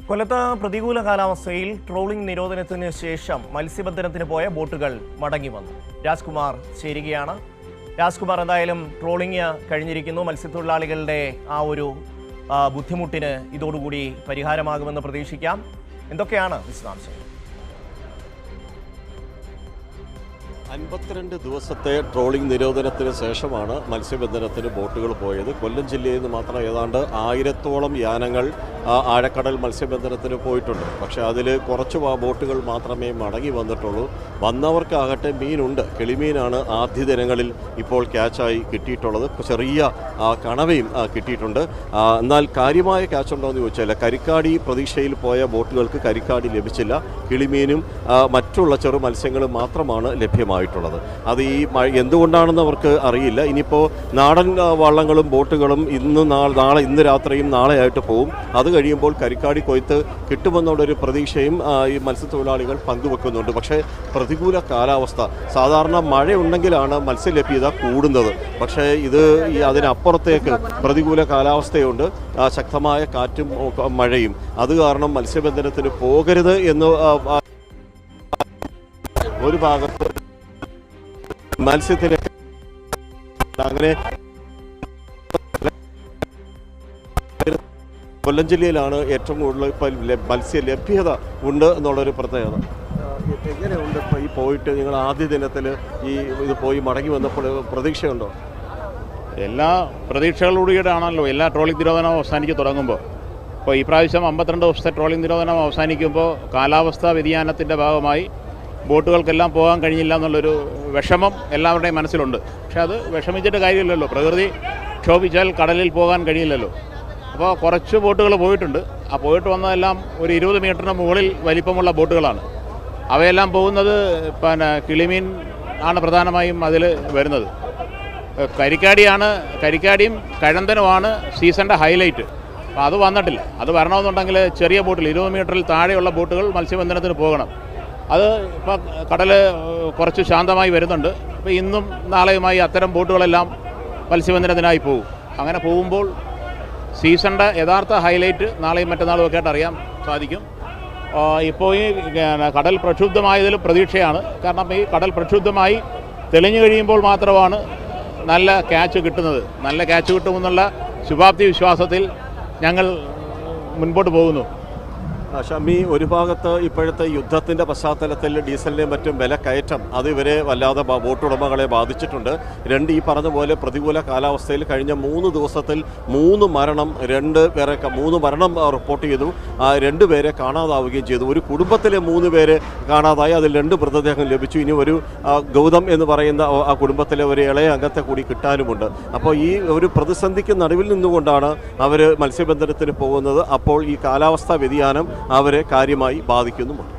കൊല്ലത്ത് പ്രതികൂല കാലാവസ്ഥയിൽ ട്രോളിംഗ് നിരോധനത്തിന് ശേഷം മത്സ്യബന്ധനത്തിന് പോയ ബോട്ടുകൾ മടങ്ങി വന്നു. രാജ്കുമാർ ചേരുകയാണ്. രാജ്കുമാർ, എന്തായാലും ട്രോളിംഗ് കഴിഞ്ഞിരിക്കുന്നു. മത്സ്യത്തൊഴിലാളികളുടെ ആ ഒരു ബുദ്ധിമുട്ടിന് ഇതോടുകൂടി പരിഹാരമാകുമെന്ന് പ്രതീക്ഷിക്കാം. എന്തൊക്കെയാണ് വിശദാംശങ്ങൾ? 52 ദിവസത്തെ ട്രോളിംഗ് നിരോധനത്തിന് ശേഷമാണ് മത്സ്യബന്ധനത്തിന് ബോട്ടുകൾ പോയത്. കൊല്ലം ജില്ലയിൽ നിന്ന് മാത്രം ഏതാണ്ട് 1000-ഓളം യാനങ്ങൾ ആഴക്കടൽ മത്സ്യബന്ധനത്തിന് പോയിട്ടുണ്ട്. പക്ഷേ അതിൽ കുറച്ച് ബോട്ടുകൾ മാത്രമേ മടങ്ങി വന്നിട്ടുള്ളൂ. വന്നവർക്കാകട്ടെ മീനുണ്ട്. കിളിമീനാണ് ആദ്യ ദിനങ്ങളിൽ ഇപ്പോൾ ക്യാച്ചായി കിട്ടിയിട്ടുള്ളത്. ചെറിയ കണവയും കിട്ടിയിട്ടുണ്ട്. എന്നാൽ കാര്യമായ ക്യാച്ചുണ്ടോ എന്ന് ചോദിച്ചാൽ കരിക്കാടി പ്രതീക്ഷയിൽ പോയ ബോട്ടുകൾക്ക് കരിക്കാടി ലഭിച്ചില്ല. കിളിമീനും മറ്റുള്ള ചെറു മത്സ്യങ്ങളും മാത്രമാണ് ലഭ്യമായിട്ടുള്ളത്. അത് ഈ എന്തുകൊണ്ടാണെന്ന് അവർക്ക് അറിയില്ല. ഇനിയിപ്പോൾ നാടൻ വള്ളങ്ങളും ബോട്ടുകളും ഇന്ന് രാത്രിയും നാളെയായിട്ട് പോവും. അത് കഴിയുമ്പോൾ കരിക്കാടി കൊയ്ത്ത് കിട്ടുമെന്നുള്ളൊരു പ്രതീക്ഷയും ഈ മത്സ്യത്തൊഴിലാളികൾ പങ്കുവെക്കുന്നുണ്ട്. പക്ഷേ പ്രതികൂല കാലാവസ്ഥ, സാധാരണ മഴയുണ്ടെങ്കിലാണ് മത്സ്യലഭ്യത കൂടുന്നത്. പക്ഷേ ഇത് അതിനപ്പുറത്തേക്ക് പ്രതികൂല കാലാവസ്ഥയുണ്ട്. ശക്തമായ കാറ്റും മഴയും. അത് കാരണം മത്സ്യബന്ധനത്തിന് പോകരുത് എന്ന് ഒരു ഭാഗത്ത് മത്സ്യത്തിന് അങ്ങനെ കൊല്ലം ജില്ലയിലാണ് ഏറ്റവും കൂടുതൽ ഇപ്പം മത്സ്യ ലഭ്യത ഉണ്ട് എന്നുള്ളൊരു പ്രത്യേകത. എങ്ങനെയുണ്ട് ഇപ്പോൾ ഈ പോയിട്ട് നിങ്ങൾ ആദ്യ ദിനത്തിൽ ഇത് പോയി മടങ്ങി വന്നപ്പോൾ പ്രതീക്ഷയുണ്ടോ? എല്ലാ പ്രതീക്ഷകളോടുകൂടിയാണല്ലോ എല്ലാ ട്രോളിംഗ് നിരോധനവും അവസാനിച്ച് തുടങ്ങുമ്പോൾ. ഇപ്പോൾ ഈ പ്രാവശ്യം 52 ദിവസത്തെ ട്രോളിംഗ് നിരോധനം അവസാനിക്കുമ്പോൾ കാലാവസ്ഥാ വ്യതിയാനത്തിൻ്റെ ഭാഗമായി ബോട്ടുകൾക്കെല്ലാം പോകാൻ കഴിഞ്ഞില്ല എന്നുള്ളൊരു വിഷമം എല്ലാവരുടെയും മനസ്സിലുണ്ട്. പക്ഷെ അത് വിഷമിച്ചിട്ട് കാര്യമില്ലല്ലോ. പ്രകൃതി ക്ഷോഭിച്ചാൽ കടലിൽ പോകാൻ കഴിയില്ലല്ലോ. അപ്പോൾ കുറച്ച് ബോട്ടുകൾ പോയിട്ടുണ്ട്. ആ പോയിട്ട് വന്നതെല്ലാം ഒരു 20 മീറ്ററിന് മുകളിൽ വലിപ്പമുള്ള ബോട്ടുകളാണ്. അവയെല്ലാം പോകുന്നത് കിളിമീൻ ആണ് പ്രധാനമായും അതിൽ വരുന്നത്. കരിക്കാടിയും കഴന്തനുമാണ് സീസണിൻ്റെ ഹൈലൈറ്റ്. അപ്പോൾ അത് വന്നിട്ടില്ല. അത് വരണമെന്നുണ്ടെങ്കിൽ ചെറിയ ബോട്ടിൽ 20 മീറ്ററിൽ താഴെയുള്ള ബോട്ടുകൾ മത്സ്യബന്ധനത്തിന് പോകണം. അത് ഇപ്പോൾ കടൽ കുറച്ച് ശാന്തമായി വരുന്നുണ്ട്. അപ്പോൾ ഇന്നും നാളെയുമായി അത്തരം ബോട്ടുകളെല്ലാം മത്സ്യബന്ധനത്തിനായി പോകും. അങ്ങനെ പോകുമ്പോൾ സീസണിൻ്റെ യഥാർത്ഥ ഹൈലൈറ്റ് നാളെയും മറ്റന്നാളും ഒക്കെ ആയിട്ട് അറിയാൻ സാധിക്കും. ഇപ്പോൾ ഈ കടൽ പ്രക്ഷുബ്ധമായതിൽ പ്രതീക്ഷയാണ്. കാരണം ഈ കടൽ പ്രക്ഷുബ്ധമായി തെളിഞ്ഞു കഴിയുമ്പോൾ മാത്രമാണ് നല്ല ക്യാച്ച് കിട്ടുന്നത്. നല്ല ക്യാച്ച് കിട്ടുമെന്നുള്ള ശുഭാപ്തി വിശ്വാസത്തിൽ ഞങ്ങൾ മുൻപോട്ട് പോകുന്നു. ഷമി, ഒരു ഭാഗത്ത് ഇപ്പോഴത്തെ യുദ്ധത്തിൻ്റെ പശ്ചാത്തലത്തിൽ ഡീസലിൻ്റെയും മറ്റും വില കയറ്റം അത് ഇവരെ വല്ലാതെ ബോട്ടുടമകളെ ബാധിച്ചിട്ടുണ്ട്. ഈ പറഞ്ഞ പോലെ പ്രതികൂല കാലാവസ്ഥയിൽ കഴിഞ്ഞ 3 ദിവസത്തിൽ 3 മരണം റിപ്പോർട്ട് ചെയ്തു. 2 പേരെ കാണാതാവുകയും ചെയ്തു. ഒരു കുടുംബത്തിലെ 3 പേര് കാണാതായി. അതിൽ 2 മൃതദേഹം ലഭിച്ചു. ഇനി ഒരു ഗൗതം എന്ന് പറയുന്ന ആ കുടുംബത്തിലെ ഒരു ഇളയ അംഗത്തെ കൂടി കിട്ടാനുമുണ്ട്. അപ്പോൾ ഈ ഒരു പ്രതിസന്ധിക്ക് നടുവിൽ നിന്നുകൊണ്ടാണ് അവർ മത്സ്യബന്ധനത്തിന് പോകുന്നത്. അപ്പോൾ ഈ കാലാവസ്ഥാ വ്യതിയാനം അവരെ കാര്യമായി ബാധിക്കുന്നുമുണ്ട്.